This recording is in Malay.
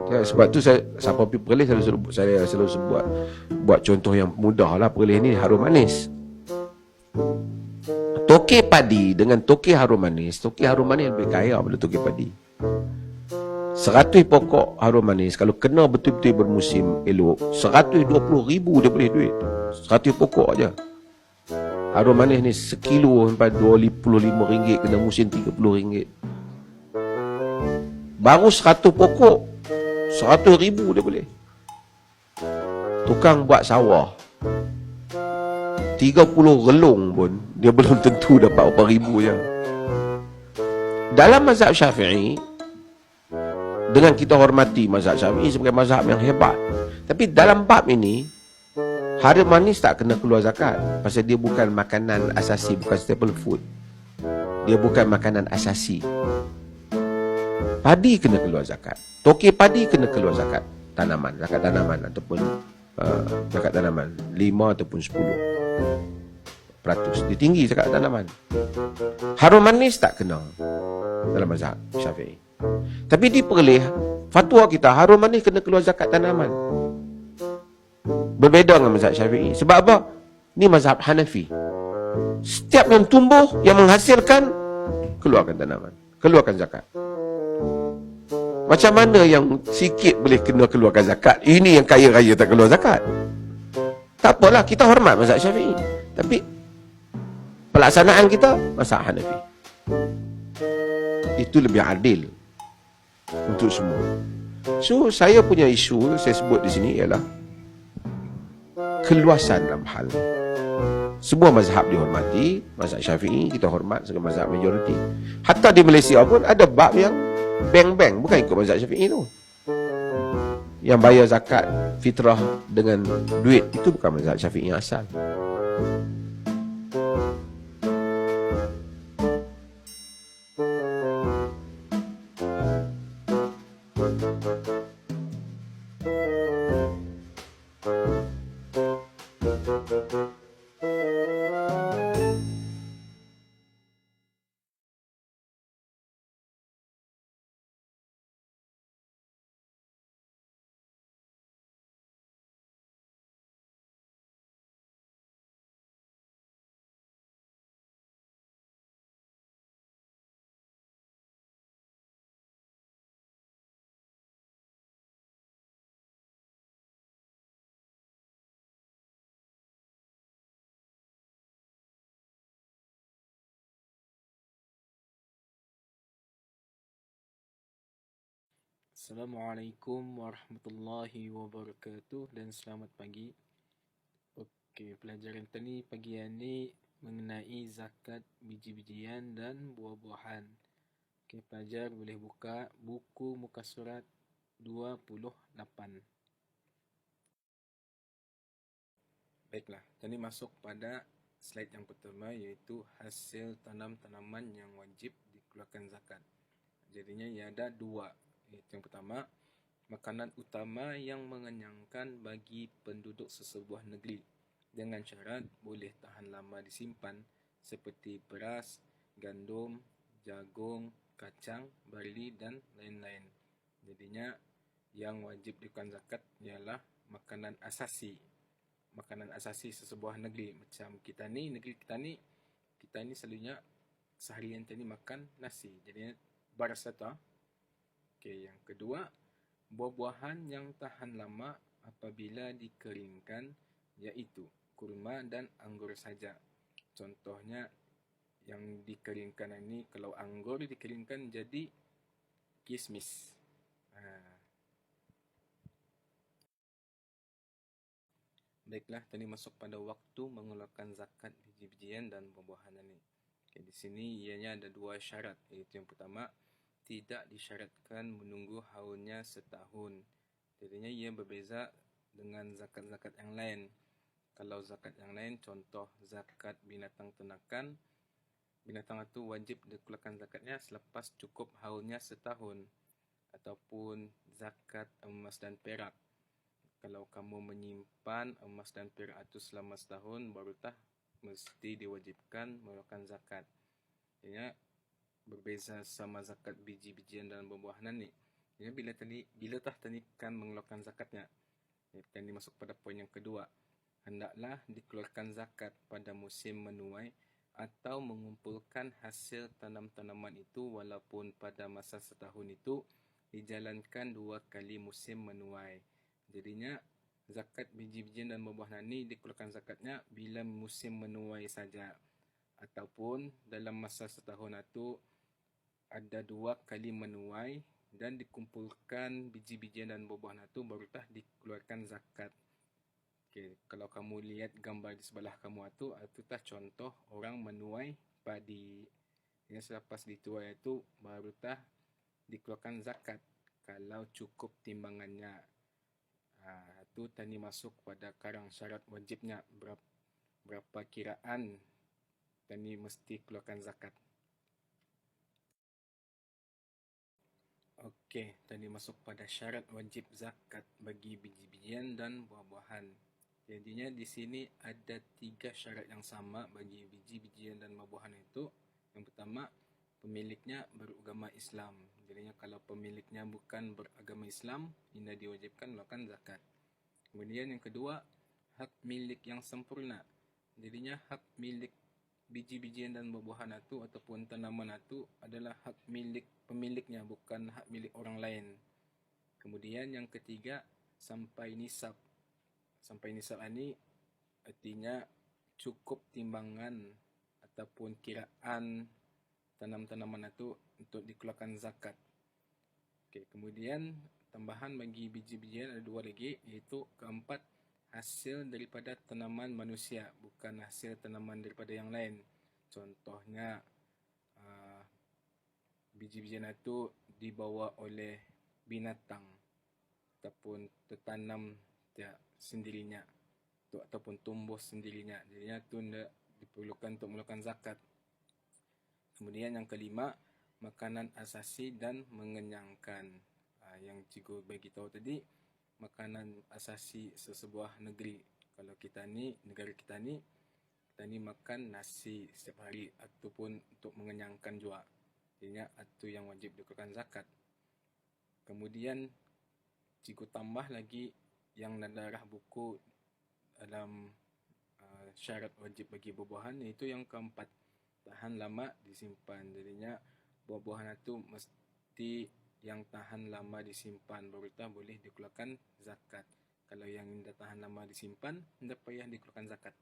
Ya, sebab tu siapa pergi perlis saya selalu sebut buat contoh yang mudah lah. Perlis ni harum manis. Tokek padi dengan tokek harum manis, tokek harum manis lebih kaya pada tokek padi. 100 pokok harum manis kalau kena betul-betul bermusim elok, 120,000 dia boleh duit. 100 pokok aja. Harum manis ni sekilo sampai RM25, kena musim RM30. Baru 100 pokok 100,000 dia boleh. Tukang buat sawah 30 relung pun dia belum tentu dapat berapa ribu je. Dalam mazhab Syafi'i, dengan kita hormati mazhab Syafi'i sebagai mazhab yang hebat, tapi dalam bab ini harum manis tak kena keluar zakat, pasal dia bukan makanan asasi, bukan staple food. Dia bukan makanan asasi. Padi kena keluar zakat. Tokek padi kena keluar zakat tanaman, zakat tanaman ataupun zakat tanaman 5 ataupun 10%. Dia tinggi zakat tanaman. Harum manis tak kena dalam mazhab Syafi'i. Tapi di Perlis, fatwa kita harum manis kena keluar zakat tanaman. Berbeza dengan mazhab Syafi'i. Sebab apa? Ni mazhab Hanafi. Setiap yang tumbuh, yang menghasilkan, keluarkan tanaman, keluarkan zakat. Macam mana yang sikit boleh kena keluarkan zakat? Ini yang kaya-kaya tak keluar zakat. Tak apalah, kita hormat mazhab Syafi'i. Tapi pelaksanaan kita mazhab Hanafi. Itu lebih adil untuk semua. So, saya punya isu, saya sebut di sini ialah keluasan dalam hal ni. Semua mazhab dihormati. Mazhab Syafi'i kita hormat sebagai mazhab majoriti. Hatta di Malaysia pun ada bab yang bank-bank bukan ikut mazhab Syafi'i tu, yang bayar zakat fitrah dengan duit, itu bukan mazhab Syafi'i asal. Assalamualaikum warahmatullahi wabarakatuh dan selamat pagi. Okey, pelajaran kita ni pagi ini mengenai zakat biji-bijian dan buah-buahan. Okey, pelajar boleh buka buku muka surat 28. Baiklah, jadi masuk pada slide yang pertama, iaitu hasil tanam-tanaman yang wajib dikeluarkan zakat. Jadinya ia ada dua. Yang pertama, makanan utama yang mengenyangkan bagi penduduk sesebuah negeri dengan syarat boleh tahan lama disimpan, seperti beras, gandum, jagung, kacang, barli dan lain-lain. Jadinya yang wajib dikeluarkan zakat ialah makanan asasi. Makanan asasi sesebuah negeri. Macam kita ni, negeri kita ni selalunya seharian kita ni makan nasi. Jadinya barasata. Okey, yang kedua, buah-buahan yang tahan lama apabila dikeringkan, iaitu kurma dan anggur saja. Contohnya yang dikeringkan ini, kalau anggur dikeringkan jadi kismis. Baiklah, tadi masuk pada waktu mengeluarkan zakat biji-bijian dan buah-buahan ini. Okay, di sini ianya ada dua syarat, iaitu yang pertama, tidak disyaratkan menunggu haulnya setahun. Jadinya ia berbeza dengan zakat-zakat yang lain. Kalau zakat yang lain, contoh zakat binatang ternakan, binatang itu wajib dikeluarkan zakatnya selepas cukup haulnya setahun. Ataupun zakat emas dan perak. Kalau kamu menyimpan emas dan perak itu selama setahun, barutah mesti diwajibkan mengeluarkan zakat. Jadinya berbeza sama zakat biji-bijian dan buah-buahan ni. Jadi bila tanikan mengeluarkan zakatnya, tani masuk pada poin yang kedua. Hendaklah dikeluarkan zakat pada musim menuai atau mengumpulkan hasil tanam-tanaman itu walaupun pada masa setahun itu dijalankan 2 kali musim menuai. Jadinya zakat biji-bijian dan buah-buahan ini dikeluarkan zakatnya bila musim menuai saja, ataupun dalam masa setahun itu ada 2 kali menuai dan dikumpulkan biji-bijian dan buah-buahan itu barutah dikeluarkan zakat. Okay, kalau kamu lihat gambar di sebelah kamu itu tah contoh orang menuai padi. Yang selepas dituai itu barutah dikeluarkan zakat kalau cukup timbangannya. Itu tani masuk pada karang syarat wajibnya berapa kiraan tani mesti keluarkan zakat. Okey, tadi masuk pada syarat wajib zakat bagi biji-bijian dan buah-buahan. Jadinya di sini ada 3 syarat yang sama bagi biji-bijian dan buah-buahan itu. Yang pertama, pemiliknya beragama Islam. Jadinya kalau pemiliknya bukan beragama Islam, tidak diwajibkan melakukan zakat. Kemudian yang kedua, hak milik yang sempurna. Jadinya hak milik biji-bijian dan buah-buahan itu ataupun tanaman itu adalah hak milik pemiliknya, bukan hak milik orang lain. Kemudian yang ketiga, sampai nisab. Sampai nisab ini artinya cukup timbangan ataupun kiraan tanam-tanaman itu untuk dikeluarkan zakat. Okey, kemudian tambahan bagi biji-bijian ada 2 lagi, iaitu keempat, hasil daripada tanaman manusia, bukan hasil tanaman daripada yang lain. Contohnya biji-bijian itu dibawa oleh binatang ataupun tertanam sendirinya ataupun tumbuh sendirinya. Jadinya itu tidak diperlukan untuk melakukan zakat. Kemudian yang kelima, makanan asasi dan mengenyangkan. Yang cikgu bagi tahu tadi, makanan asasi sesebuah negeri. Kalau kita ni, negara kita ni makan nasi setiap hari ataupun untuk mengenyangkan juga. Jadinya itu yang wajib dikeluarkan zakat. Kemudian cikgu tambah lagi yang darah buku dalam syarat wajib bagi buah-buahan, iaitu yang keempat, tahan lama disimpan. Jadinya buah-buahan itu mesti yang tahan lama disimpan baru boleh dikeluarkan zakat. Kalau yang tidak tahan lama disimpan, tidak payah dikeluarkan zakat.